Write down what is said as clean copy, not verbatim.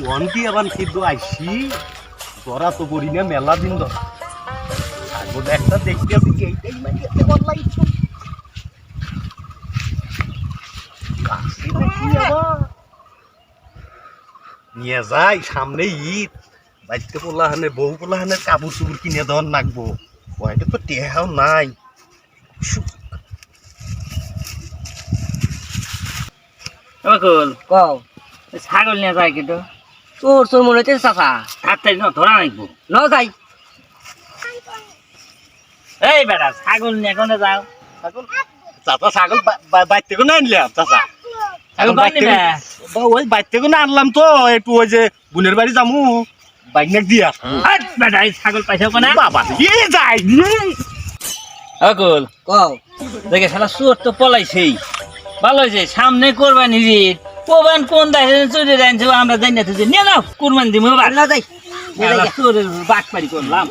warranty আবার সিদ্ধ আইসি ধরা তো করি না মেলা দিন ধর আগো একটা দেখতে আসি এইটাই মানে এত বদলাই নিয়ে যাই সামনে ঈদ বাড়িতে পোলাহানে বউ পোলাহানের কাপড় চুপড় কিনে দেওয়ার নাকবো ওইটা তো টেহাও নাই বকুল কও ছাগল নিয়ে যায় কিন্তু তোর মনে হচ্ছে চাচা তাড়াতাড়ি না ধরা নাকবো ন যাই এই বেটা ছাগল নিয়ে কোনে যাও ছাগল চাচা ছাগল বাইতে কোনো আনলাম চাচা ছাগল বাদ নিবে ওই বাইতে কোনো আনলাম তো একটু ওই যে বোনের বাড়ি যামু বাইক নাক দিয়া বেটা এই ছাগল পাইছো কোনা বাবা এ যাই বকুল কও দেখে শালা চোর তো পলাইছেই ভালো হয়েছে সামনে কোরবানি ঈদ কোরবান কোন দায় চুরি রাখছে আমরা জানি না নিয়ে নাও কোরবানি দিব না যাই চোরের বাটপাড়ি করলাম